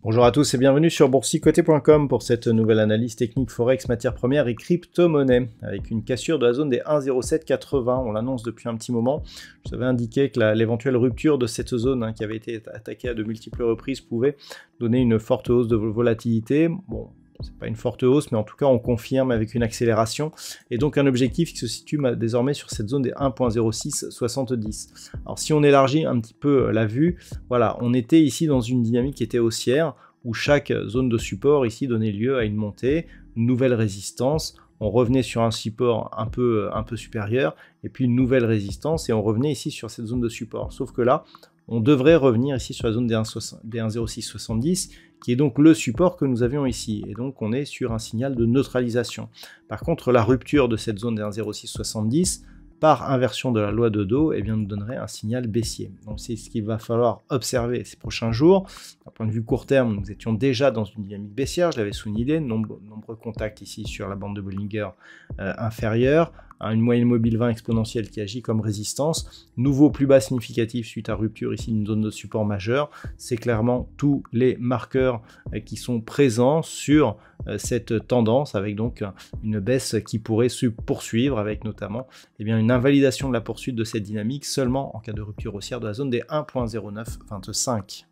Bonjour à tous et bienvenue sur boursicoté.com pour cette nouvelle analyse technique Forex, matières premières et crypto-monnaie avec une cassure de la zone des 1,0780. On l'annonce depuis un petit moment. Je vous avais indiqué que l'éventuelle rupture de cette zone qui avait été attaquée à de multiples reprises pouvait donner une forte hausse de volatilité. Bon, c'est pas une forte hausse, mais en tout cas on confirme avec une accélération et donc un objectif qui se situe désormais sur cette zone des 1,0670. Alors si on élargit un petit peu la vue, voilà, on était ici dans une dynamique qui était haussière où chaque zone de support ici donnait lieu à une montée, une nouvelle résistance. On revenait sur un support un peu supérieur et puis une nouvelle résistance et on revenait ici sur cette zone de support. Sauf que là, on devrait revenir ici sur la zone des 1,0670 qui est donc le support que nous avions ici. Et donc on est sur un signal de neutralisation. Par contre, la rupture de cette zone des 1,0670 par inversion de la loi de Dow, eh bien, nous donnerait un signal baissier. Donc c'est ce qu'il va falloir observer ces prochains jours. D'un point de vue court terme, nous étions déjà dans une dynamique baissière, je l'avais souligné, nombreux contacts ici sur la bande de Bollinger inférieure, une moyenne mobile 20 exponentielle qui agit comme résistance, nouveau plus bas significatif suite à rupture ici d'une zone de support majeure. C'est clairement tous les marqueurs qui sont présents sur cette tendance avec donc une baisse qui pourrait se poursuivre avec notamment une invalidation de la poursuite de cette dynamique seulement en cas de rupture haussière de la zone des 1,0925.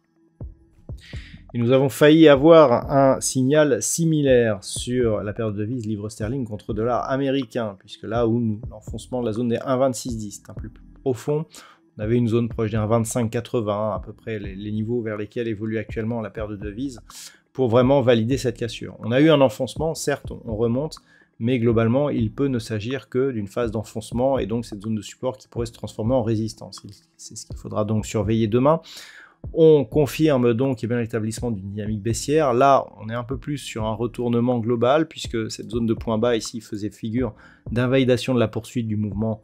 Et nous avons failli avoir un signal similaire sur la paire de devises livre sterling contre dollar américain, puisque là où l'enfoncement de la zone des 1,2610 est un peu plus profond, on avait une zone proche des 1,2580, à peu près les niveaux vers lesquels évolue actuellement la paire de devises, pour vraiment valider cette cassure. On a eu un enfoncement, certes on remonte, mais globalement il peut ne s'agir que d'une phase d'enfoncement et donc cette zone de support qui pourrait se transformer en résistance. C'est ce qu'il faudra donc surveiller demain. On confirme donc l'établissement d'une dynamique baissière. Là, on est un peu plus sur un retournement global puisque cette zone de point bas ici faisait figure d'invalidation de la poursuite du mouvement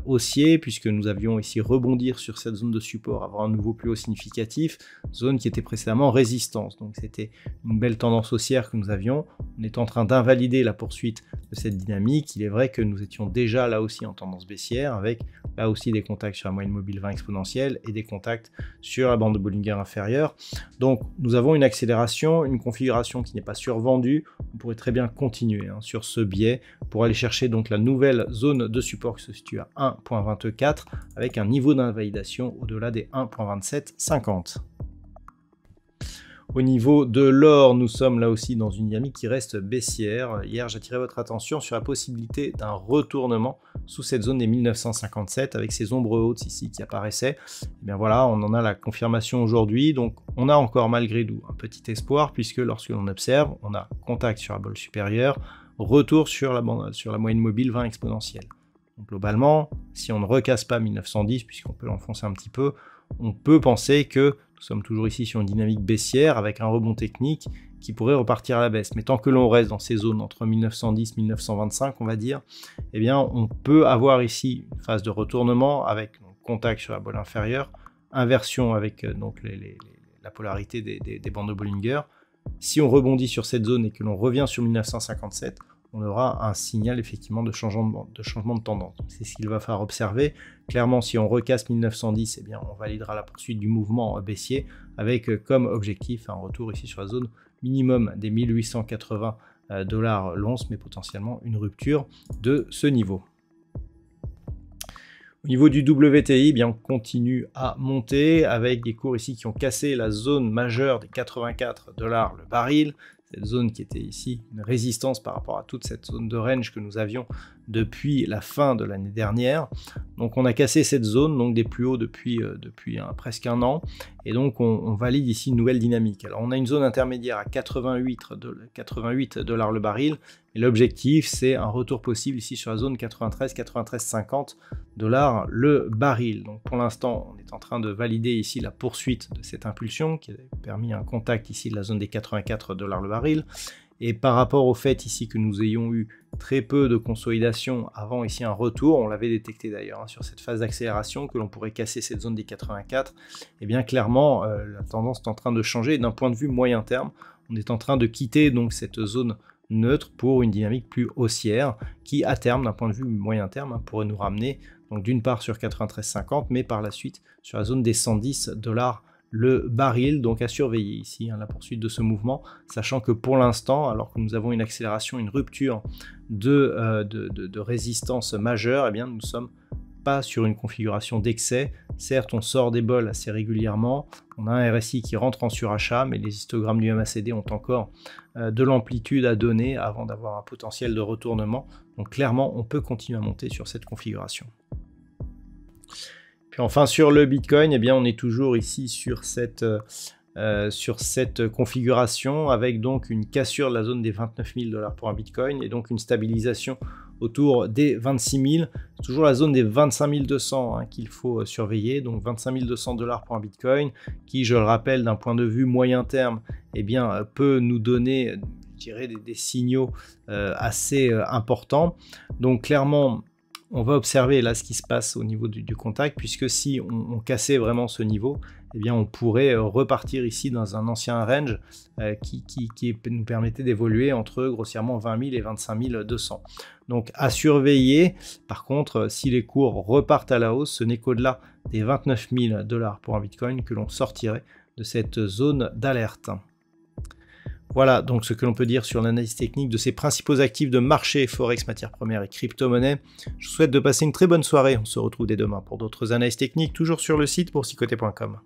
haussier puisque nous avions ici rebondir sur cette zone de support, avoir un nouveau plus haut significatif, zone qui était précédemment résistance. Donc c'était une belle tendance haussière que nous avions. On est en train d'invalider la poursuite de cette dynamique. Il est vrai que nous étions déjà là aussi en tendance baissière avec là aussi des contacts sur la moyenne mobile 20 exponentielle et des contacts sur la bande de Bollinger inférieure. Donc nous avons une accélération, une configuration qui n'est pas survendue. On pourrait très bien continuer sur ce biais pour aller chercher donc la nouvelle zone de support qui se situe à 1,24 avec un niveau d'invalidation au-delà des 1,2750. Au niveau de l'or, nous sommes là aussi dans une dynamique qui reste baissière. Hier, j'attirais votre attention sur la possibilité d'un retournement sous cette zone des 1957 avec ces ombres hautes ici qui apparaissaient. Et bien voilà, on en a la confirmation aujourd'hui. Donc on a encore malgré tout un petit espoir puisque lorsque l'on observe, on a contact sur la bolle supérieure, retour sur la moyenne mobile 20 exponentielle. Donc globalement, si on ne recasse pas 1910, puisqu'on peut l'enfoncer un petit peu, on peut penser que nous sommes toujours ici sur une dynamique baissière avec un rebond technique qui pourrait repartir à la baisse. Mais tant que l'on reste dans ces zones entre 1910 et 1925, on va dire, eh bien, on peut avoir ici une phase de retournement avec contact sur la bolle inférieure, inversion avec donc la polarité des bandes de Bollinger. Si on rebondit sur cette zone et que l'on revient sur 1957, on aura un signal effectivement de changement de tendance. C'est ce qu'il va falloir observer. Clairement, si on recasse 1910, eh bien, on validera la poursuite du mouvement baissier avec comme objectif un retour ici sur la zone minimum des 1880 $ l'once, mais potentiellement une rupture de ce niveau. Au niveau du WTI, eh bien, on continue à monter avec des cours ici qui ont cassé la zone majeure des 84 $ le baril. Cette zone qui était ici une résistance par rapport à toute cette zone de range que nous avions depuis la fin de l'année dernière. Donc on a cassé cette zone, donc des plus hauts depuis presque un an, et donc on valide ici une nouvelle dynamique. Alors on a une zone intermédiaire à 88 $ le baril, et l'objectif c'est un retour possible ici sur la zone 93,50 $ le baril. Donc pour l'instant on est en train de valider ici la poursuite de cette impulsion qui a permis un contact ici de la zone des 84 $ le baril. Et par rapport au fait ici que nous ayons eu très peu de consolidation avant ici un retour, on l'avait détecté d'ailleurs sur cette phase d'accélération, que l'on pourrait casser cette zone des 84, et bien clairement la tendance est en train de changer d'un point de vue moyen terme. On est en train de quitter donc cette zone neutre pour une dynamique plus haussière qui à terme, d'un point de vue moyen terme, pourrait nous ramener donc d'une part sur 93,50 mais par la suite sur la zone des 110 $ le baril, donc à surveiller ici la poursuite de ce mouvement, sachant que pour l'instant, alors que nous avons une accélération, une rupture de résistance majeure, eh bien nous ne sommes pas sur une configuration d'excès. Certes, on sort des bols assez régulièrement, on a un RSI qui rentre en surachat, mais les histogrammes du MACD ont encore de l'amplitude à donner avant d'avoir un potentiel de retournement. Donc clairement, on peut continuer à monter sur cette configuration. Puis enfin sur le Bitcoin, eh bien on est toujours ici sur cette configuration avec donc une cassure de la zone des 29 000 $ pour un Bitcoin et donc une stabilisation autour des 26 000. C'est toujours la zone des 25 200 qu'il faut surveiller, donc 25 200 $ pour un Bitcoin qui, je le rappelle, d'un point de vue moyen terme, eh bien, peut nous donner, je dirais, des signaux assez importants. Donc clairement, on va observer là ce qui se passe au niveau du contact, puisque si on cassait vraiment ce niveau, eh bien on pourrait repartir ici dans un ancien range qui nous permettait d'évoluer entre grossièrement 20 000 et 25 200. Donc à surveiller. Par contre, si les cours repartent à la hausse, ce n'est qu'au-delà des 29 000 $ pour un Bitcoin que l'on sortirait de cette zone d'alerte. Voilà donc ce que l'on peut dire sur l'analyse technique de ces principaux actifs de marché, Forex, matières premières et crypto-monnaies. Je vous souhaite de passer une très bonne soirée. On se retrouve dès demain pour d'autres analyses techniques, toujours sur le site boursicoté.com.